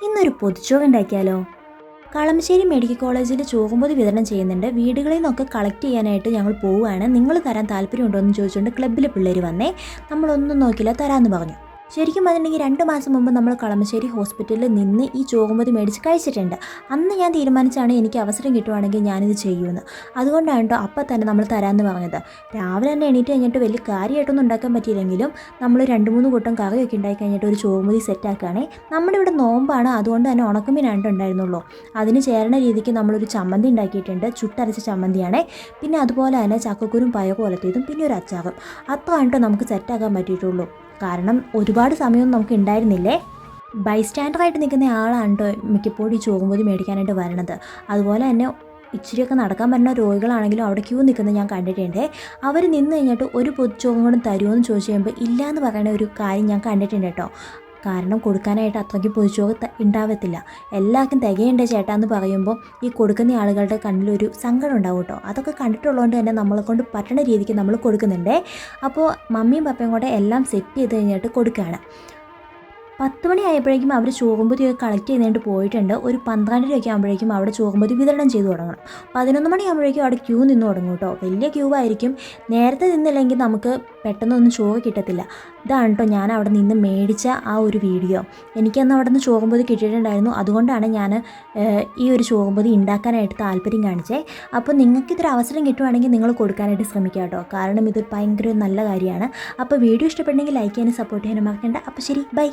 ഇന്നൊരു പൊതിച്ചോറ് ഉണ്ടാക്കിയാലോ? കളമശ്ശേരി മെഡിക്കൽ കോളേജിൽ ചോറുംപൊതി വിതരണം ചെയ്യുന്നുണ്ട്. വീടുകളിൽ നിന്നൊക്കെ കളക്ട് ചെയ്യാനായിട്ട് ഞങ്ങൾ പോവുകയാണ്. നിങ്ങൾ തരാൻ താല്പര്യമുണ്ടോ എന്ന് ചോദിച്ചുകൊണ്ട് ക്ലബ്ബിലെ പിള്ളേർ വന്നേ. നമ്മളൊന്നും നോക്കില്ല, തരാമെന്ന് പറഞ്ഞു. ശരിക്കും പറഞ്ഞിട്ടുണ്ടെങ്കിൽ 2 മാസം മുമ്പ് നമ്മൾ കളമശ്ശേരി ഹോസ്പിറ്റലിൽ നിന്ന് ഈ ചോറുംപൊതി മേടിച്ച് കഴിച്ചിട്ടുണ്ട്. അന്ന് ഞാൻ തീരുമാനിച്ചാണ് എനിക്ക് അവസരം കിട്ടുവാണെങ്കിൽ ഞാനിത് ചെയ്യുമെന്ന്. അതുകൊണ്ടാണ് കേട്ടോ അപ്പം തന്നെ നമ്മൾ തരാമെന്ന് പറഞ്ഞത്. രാവിലെ തന്നെ എണീറ്റ് കഴിഞ്ഞിട്ട് വലിയ കാര്യമായിട്ടൊന്നും ഉണ്ടാക്കാൻ പറ്റിയില്ലെങ്കിലും നമ്മൾ 2-3 കൂട്ടം കറിയൊക്കെ ഉണ്ടാക്കി കഴിഞ്ഞിട്ട് ഒരു ചോറുംപൊതി സെറ്റാക്കുകയാണേ. നമ്മുടെ ഇവിടെ നോമ്പാണ്, അതുകൊണ്ട് തന്നെ ഉണക്കമീനായിട്ട് ഉണ്ടായിരുന്നുള്ളൂ. അതിന് ചേരണ രീതിക്ക് നമ്മളൊരു ചമ്മന്തി ഉണ്ടാക്കിയിട്ടുണ്ട്. ചുട്ടരച്ച ചമ്മന്തിയാണേ. പിന്നെ അതുപോലെ തന്നെ ചക്കക്കുരും പയറും ഉലത്തിയതും പിന്നെ ഒരു അച്ചാറും. അത്രയാണ് കേട്ടോ നമുക്ക് സെറ്റാക്കാൻ പറ്റിയിട്ടുള്ളൂ. കാരണം ഒരുപാട് സമയമൊന്നും നമുക്ക് ഉണ്ടായിരുന്നില്ലേ. ബൈസ്റ്റാൻഡറായിട്ട് നിൽക്കുന്ന ആളാണ് കേട്ടോ മിക്കപ്പോഴും ഈ ചോറുംപൊതി മേടിക്കാനായിട്ട് വരണത്. അതുപോലെ തന്നെ ഇച്ചിരിയൊക്കെ നടക്കാൻ പറ്റുന്ന രോഗികളാണെങ്കിലും അവിടെ ക്യൂ നിൽക്കുന്നത് ഞാൻ കണ്ടിട്ടുണ്ട്. അവർ നിന്ന് കഴിഞ്ഞിട്ട് ഒരു പൊതിച്ചോറും കൂടെ തരുമോ എന്ന് ചോദിച്ചു കഴിയുമ്പോൾ ഇല്ല എന്ന് പറയുന്ന ഒരു കാര്യം ഞാൻ കണ്ടിട്ടുണ്ട് കേട്ടോ. കാരണം കൊടുക്കാനായിട്ട് അത്രയ്ക്ക് പൊതിച്ചോറ് ഉണ്ടാവത്തില്ല. എല്ലാവർക്കും തികയുണ്ട് ചേട്ടാ എന്ന് പറയുമ്പോൾ ഈ കൊടുക്കുന്ന ആളുകളുടെ കണ്ണിലൊരു സങ്കടം ഉണ്ടാവും കേട്ടോ. അതൊക്കെ കണ്ടിട്ടുള്ളതുകൊണ്ട് തന്നെ നമ്മളെ കൊണ്ട് പറ്റുന്ന രീതിക്ക് നമ്മൾ കൊടുക്കുന്നുണ്ട്. അപ്പോൾ മമ്മിയും പപ്പയും കൂടെ എല്ലാം സെറ്റ് ചെയ്ത് കഴിഞ്ഞിട്ട് കൊടുക്കുകയാണ്. 10 മണി ആയപ്പോഴേക്കും അവർ ചോറുംപൊതിയൊക്കെ കളക്ട് ചെയ്തുകൊണ്ട് പോയിട്ടുണ്ട്. ഒരു 12:30 ആകുമ്പോഴേക്കും അവിടെ ചോറുംപൊതി വിതരണം ചെയ്ത് തുടങ്ങണം. 11 മണിയാകുമ്പോഴേക്കും അവിടെ ക്യൂ നിന്ന് തുടങ്ങും കേട്ടോ. വലിയ ക്യൂ ആയിരിക്കും. നേരത്തെ നിന്നില്ലെങ്കിൽ നമുക്ക് പെട്ടെന്നൊന്നും ചോറ് കിട്ടത്തില്ല. ഇതാണ് കേട്ടോ ഞാൻ അവിടെ നിന്ന് മേടിച്ച ആ ഒരു വീഡിയോ. എനിക്കന്ന് അവിടെ നിന്ന് ചോറുംപൊതി കിട്ടിയിട്ടുണ്ടായിരുന്നു. അതുകൊണ്ടാണ് ഞാൻ ഈ ഒരു ചോറുംപൊതി ഉണ്ടാക്കാനായിട്ട് താല്പര്യം കാണിച്ചേ. അപ്പോൾ നിങ്ങൾക്കിതൊരു അവസരം കിട്ടുവാണെങ്കിൽ നിങ്ങൾ കൊടുക്കാനായിട്ട് ശ്രമിക്കുക കേട്ടോ. കാരണം ഇത് ഭയങ്കര നല്ല കാര്യമാണ്. അപ്പോൾ വീഡിയോ ഇഷ്ടപ്പെട്ടെങ്കിൽ ലൈക്ക് ചെയ്യാനും സപ്പോർട്ട് ചെയ്യാനും മറക്കണ്ട. അപ്പോൾ ശരി, ബൈ.